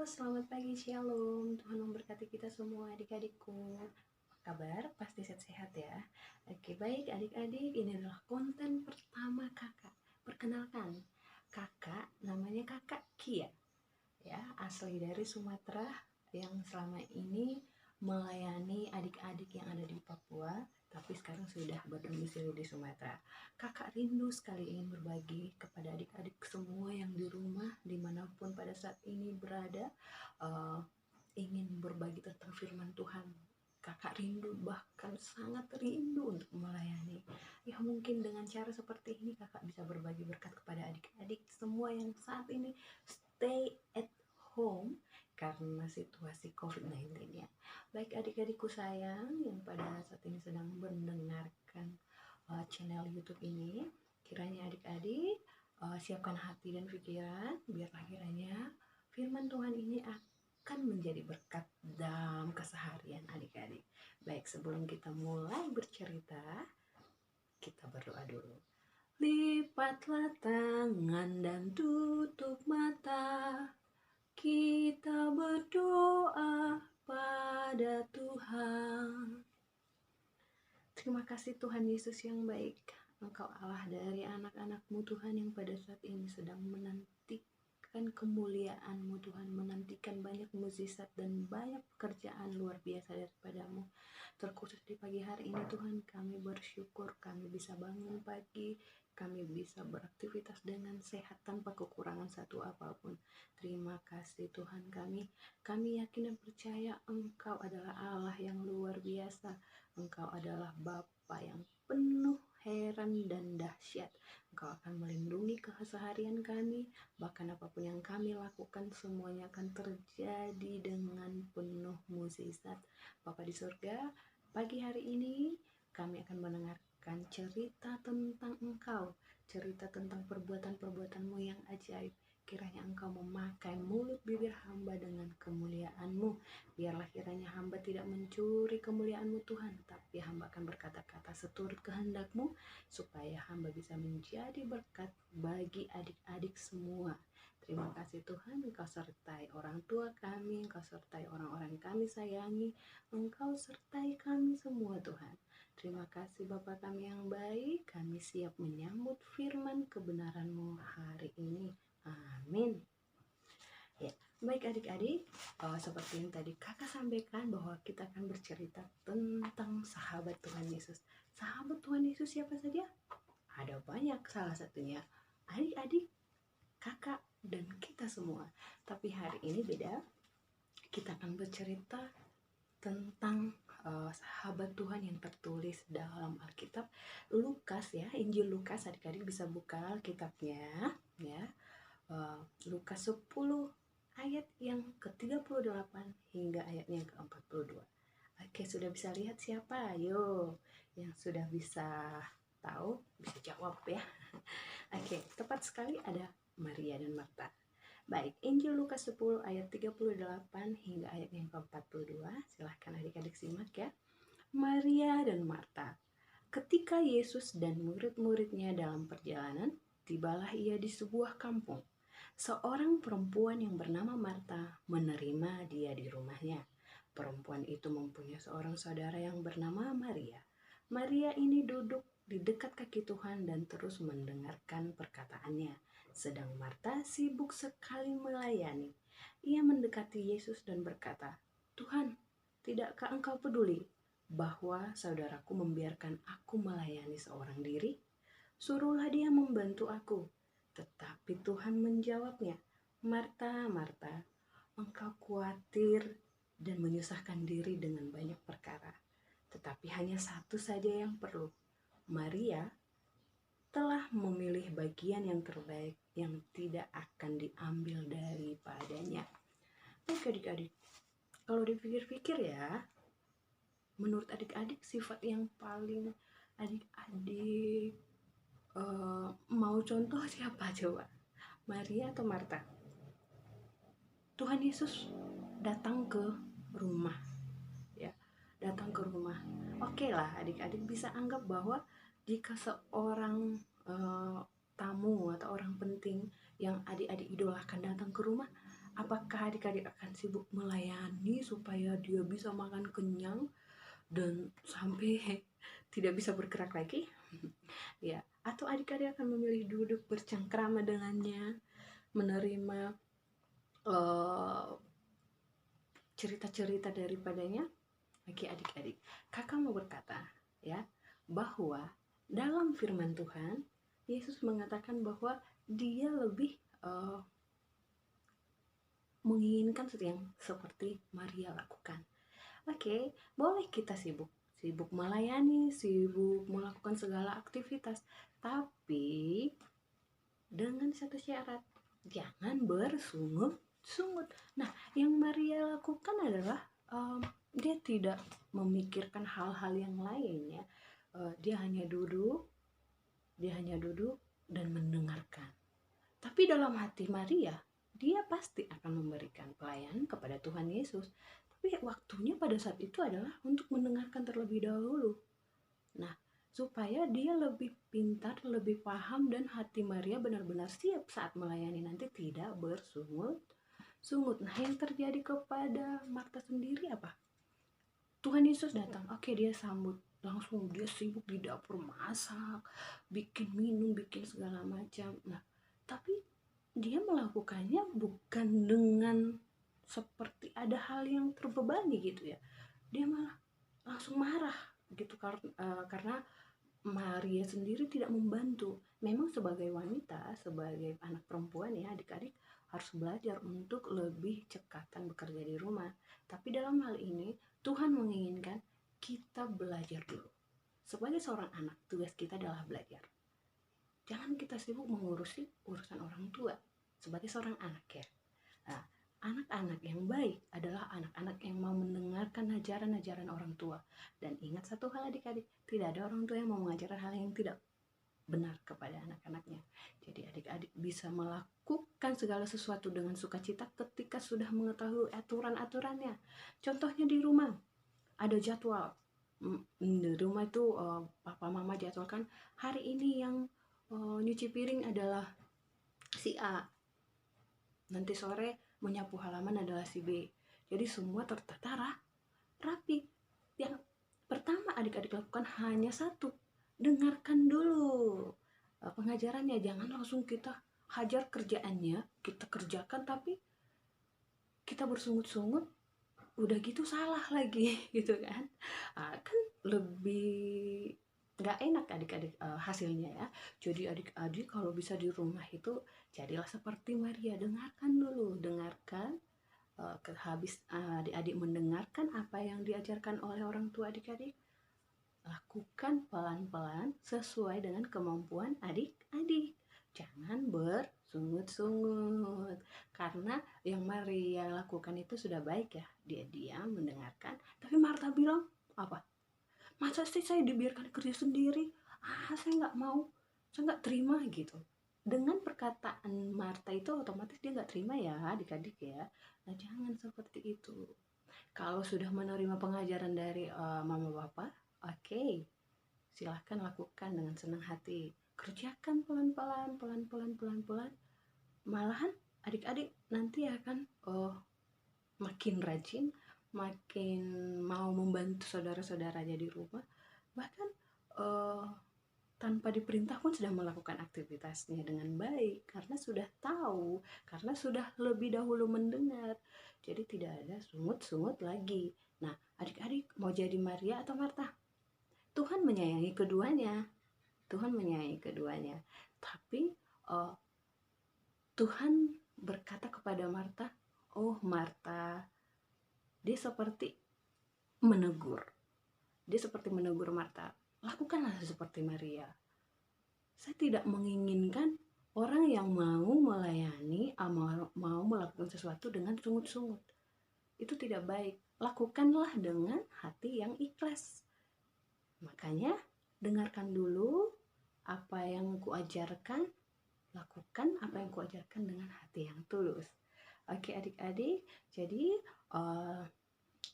Selamat pagi, Shalom. Tuhan memberkati kita semua adik-adikku. Apa kabar? Pasti sehat-sehat ya. Oke, baik adik-adik, ini adalah konten pertama kakak. Perkenalkan, kakak namanya kakak Kia. Ya, asli dari Sumatera yang selama ini melayani adik-adik yang ada di Papua, tapi sekarang sudah berdomisili di Sumatera. Kakak rindu sekali ingin berbagi kepada adik-adik semua yang di rumah, dimanapun pada saat ini berada, ingin berbagi tentang firman Tuhan. Kakak rindu, bahkan sangat rindu untuk melayani. Ya mungkin dengan cara seperti ini kakak bisa berbagi berkat kepada adik-adik semua yang saat ini stay at home karena situasi COVID-19 ya. Baik adik-adikku sayang yang pada saat ini sedang mendengarkan channel YouTube ini, kiranya adik-adik siapkan hati dan pikiran, biarlah kiranya firman Tuhan ini akan menjadi berkat dalam keseharian adik-adik. Baik, sebelum kita mulai bercerita, kita berdoa dulu. Lipatlah tangan dan tutup mata, kita berdoa pada Tuhan. Terima kasih Tuhan Yesus yang baik. Engkau Allah dari anak-anak-Mu Tuhan yang pada saat ini sedang menantikan kemuliaan-Mu Tuhan, menantikan banyak mukjizat dan banyak pekerjaan luar biasa daripada-Mu. Terkhusus di pagi hari ini Tuhan, kami bersyukur kami bisa bangun pagi, kami bisa beraktivitas dengan sehat tanpa kekurangan satu apapun. Terima kasih Tuhan kami yakin dan percaya Engkau adalah Allah yang luar biasa. Engkau adalah Bapa yang penuh heran dan dahsyat. Engkau akan melindungi keseharian kami, bahkan apapun yang kami lakukan semuanya akan terjadi dengan penuh mukjizat. Bapa di surga, pagi hari ini kami akan mendengarkan cerita tentang Engkau, cerita tentang perbuatan-perbuatan-Mu yang ajaib. Kiranya Engkau memakai mulut bibir hamba dengan kemuliaan-Mu. Biarlah kiranya hamba tidak mencuri kemuliaan-Mu Tuhan, tapi hamba akan berkata-kata seturut kehendak-Mu, supaya hamba bisa menjadi berkat bagi adik-adik semua. Terima kasih Tuhan, Engkau sertai orang tua kami, Engkau sertai orang-orang kami sayangi, Engkau sertai kami semua Tuhan. Terima kasih Bapa kami yang baik, kami siap menyambut firman kebenaran-Mu hari ini. Amin. Ya, baik adik-adik, seperti yang tadi kakak sampaikan bahwa kita akan bercerita tentang sahabat Tuhan Yesus. Sahabat Tuhan Yesus siapa saja? Ada banyak, salah satunya adik-adik, kakak, dan kita semua. Tapi hari ini beda, kita akan bercerita tentang sahabat Tuhan yang tertulis dalam Alkitab Lukas ya, Injil Lukas. Adik-adik bisa buka Alkitabnya ya. Lukas 10 ayat yang ke-38 hingga ayat yang ke-42. Oke, sudah bisa lihat siapa? Ayo, yang sudah bisa tahu, bisa jawab ya. Oke, tepat sekali ada Maria dan Marta. Baik, Injil Lukas 10 ayat 38 hingga ayat yang ke-42. Silahkan adik-adik simak ya. Maria dan Marta. Ketika Yesus dan murid-muridnya dalam perjalanan, tibalah ia di sebuah kampung. Seorang perempuan yang bernama Marta menerima dia di rumahnya. Perempuan itu mempunyai seorang saudara yang bernama Maria. Maria ini duduk di dekat kaki Tuhan dan terus mendengarkan perkataannya. Sedang Marta sibuk sekali melayani. Ia mendekati Yesus dan berkata, "Tuhan, tidakkah Engkau peduli bahwa saudaraku membiarkan aku melayani seorang diri? Suruhlah dia membantu aku." Tetapi Tuhan menjawabnya, "Marta, Marta, engkau khawatir dan menyusahkan diri dengan banyak perkara. Tetapi hanya satu saja yang perlu. Maria telah memilih bagian yang terbaik yang tidak akan diambil daripadanya." Baik adik-adik, kalau dipikir-pikir ya, menurut adik-adik sifat yang paling adik-adik mau contoh siapa coba? Maria atau Marta? Tuhan Yesus datang ke rumah ya, datang ke rumah. Oke lah, adik-adik bisa anggap bahwa jika seorang tamu atau orang penting yang adik-adik idolakan datang ke rumah, Apakah adik-adik akan sibuk melayani supaya dia bisa makan kenyang dan sampai tidak bisa bergerak lagi? Ya, atau adik-adik akan memilih duduk bercengkrama dengannya, menerima cerita-cerita daripadanya? Oke adik-adik, kakak mau berkata ya, bahwa dalam firman Tuhan, Yesus mengatakan bahwa dia lebih menginginkan yang seperti Maria lakukan. Oke, boleh kita sibuk melayani, sibuk melakukan segala aktivitas, tapi dengan satu syarat, jangan bersungut-sungut. Nah, yang Maria lakukan adalah dia tidak memikirkan hal-hal yang lain ya. Dia hanya duduk dan mendengarkan. Tapi dalam hati Maria, dia pasti akan memberikan pelayanan kepada Tuhan Yesus. Tapi waktunya pada saat itu adalah untuk mendengarkan terlebih dahulu. Nah, supaya dia lebih pintar, lebih paham, dan hati Maria benar-benar siap saat melayani nanti, tidak bersungut-sungut. Nah, yang terjadi kepada Marta sendiri apa? Tuhan Yesus datang, oke, dia sambut, langsung dia sibuk di dapur masak, bikin minum, bikin segala macam. Nah, tapi dia melakukannya bukan dengan seperti ada hal yang terbebani gitu ya. Dia malah langsung marah gitu karena Maria sendiri tidak membantu. Memang sebagai wanita, sebagai anak perempuan ya adik-adik, harus belajar untuk lebih cekatan bekerja di rumah. Tapi dalam hal ini Tuhan menginginkan kita belajar dulu. Sebagai seorang anak, tugas kita adalah belajar. Jangan kita sibuk mengurusi urusan orang tua sebagai seorang anak ya. Nah, anak-anak yang baik adalah anak-anak yang mau mendengarkan ajaran-ajaran orang tua. Dan ingat satu hal adik-adik, tidak ada orang tua yang mau mengajarkan hal yang tidak benar kepada anak-anaknya. Jadi adik-adik bisa melakukan segala sesuatu dengan sukacita ketika sudah mengetahui aturan-aturannya. Contohnya di rumah, ada jadwal. Di rumah itu papa mama jadwalkan hari ini yang nyuci piring adalah si A. Nanti sore menyapu halaman adalah si B. Jadi semua tertata rapi. Yang pertama adik-adik lakukan hanya satu, dengarkan dulu pengajarannya. Jangan langsung kita hajar kerjaannya, kita kerjakan tapi kita bersungut-sungut, udah gitu salah lagi gitu kan. Kan lebih nggak enak adik-adik hasilnya ya. Jadi adik-adik kalau bisa di rumah itu jadilah seperti Maria, dengarkan dulu, dengarkan habis adik-adik mendengarkan apa yang diajarkan oleh orang tua adik-adik, lakukan pelan-pelan sesuai dengan kemampuan adik-adik. Jangan bersungut-sungut. Karena yang Maria lakukan itu sudah baik ya. Dia diam mendengarkan. Tapi Marta bilang, apa? Masa sih saya dibiarkan kerja sendiri? Saya nggak mau. Saya nggak terima gitu. Dengan perkataan Marta itu otomatis dia nggak terima ya adik-adik ya. Nah, jangan seperti itu. Kalau sudah menerima pengajaran dari mama bapak, oke, silahkan lakukan dengan senang hati. Kerjakan pelan-pelan, malahan adik-adik nanti akan makin rajin, makin mau membantu saudara-saudaranya di rumah, bahkan tanpa diperintah pun sudah melakukan aktivitasnya dengan baik, karena sudah tahu, karena sudah lebih dahulu mendengar. Jadi tidak ada sungut-sungut lagi. Nah, adik-adik mau jadi Maria atau Marta? Tuhan menyayangi keduanya. Tapi Tuhan berkata kepada Marta, oh Marta, dia seperti menegur Marta, lakukanlah seperti Maria. Saya tidak menginginkan orang yang mau melayani, mau melakukan sesuatu dengan sungut-sungut. Itu tidak baik. Lakukanlah dengan hati yang ikhlas. Makanya dengarkan dulu apa yang kuajarkan, lakukan apa yang kuajarkan dengan hati yang tulus. Oke adik-adik, jadi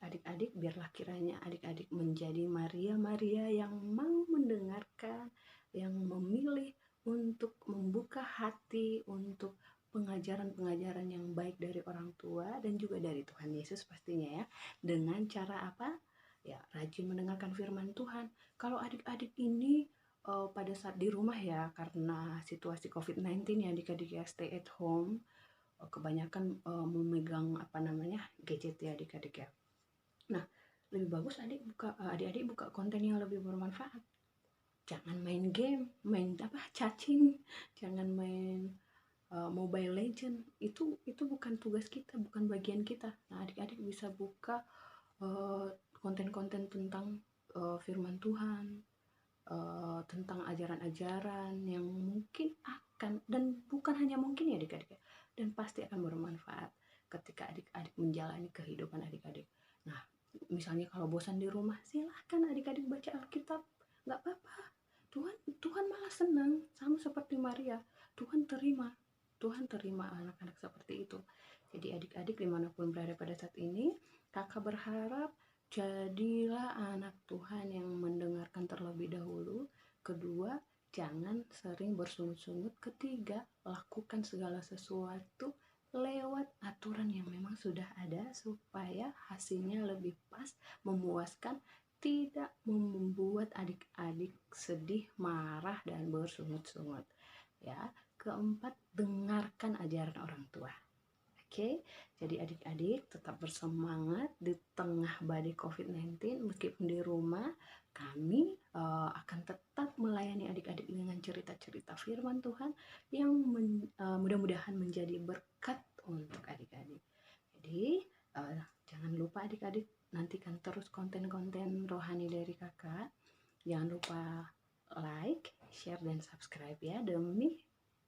adik-adik biarlah kiranya adik-adik menjadi Maria yang mau mendengarkan, yang memilih untuk membuka hati, untuk pengajaran-pengajaran yang baik dari orang tua dan juga dari Tuhan Yesus pastinya ya. Dengan cara apa? Ya, rajin mendengarkan firman Tuhan. Kalau adik-adik ini pada saat di rumah ya, karena situasi COVID-19 ya, adik-adik ya stay at home, kebanyakan memegang apa namanya gadget ya adik-adik ya. Nah, lebih bagus adik-adik buka konten yang lebih bermanfaat. Jangan main game, main apa cacing, jangan main Mobile Legend. Itu bukan tugas kita, bukan bagian kita. Nah, adik-adik bisa buka konten-konten tentang firman Tuhan, tentang ajaran-ajaran yang mungkin akan, dan bukan hanya mungkin ya adik-adik ya, dan pasti akan bermanfaat ketika adik-adik menjalani kehidupan adik-adik. Nah, misalnya kalau bosan di rumah, silahkan adik-adik baca Alkitab, nggak apa-apa. Tuhan malah senang, sama seperti Maria. Tuhan terima anak-anak seperti itu. Jadi adik-adik dimanapun berada pada saat ini, kakak berharap jadilah anak Tuhan yang mendengarkan terlebih dahulu. Kedua, jangan sering bersungut-sungut. Ketiga, lakukan segala sesuatu lewat aturan yang memang sudah ada supaya hasilnya lebih pas, memuaskan, tidak membuat adik-adik sedih, marah, dan bersungut-sungut. Ya, keempat, dengarkan ajaran orang tua. Oke, jadi adik-adik tetap bersemangat di tengah badai COVID-19. Meskipun di rumah, kami akan tetap melayani adik-adik dengan cerita-cerita firman Tuhan yang mudah-mudahan menjadi berkat untuk adik-adik. Jadi jangan lupa adik-adik, nantikan terus konten-konten rohani dari kakak. Jangan lupa like, share, dan subscribe ya, demi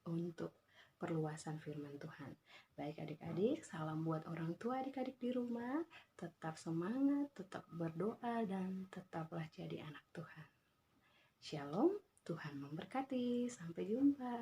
untuk perluasan firman Tuhan. Baik adik-adik, salam buat orang tua adik-adik di rumah. Tetap semangat, tetap berdoa, dan tetaplah jadi anak Tuhan. Shalom, Tuhan memberkati. Sampai jumpa.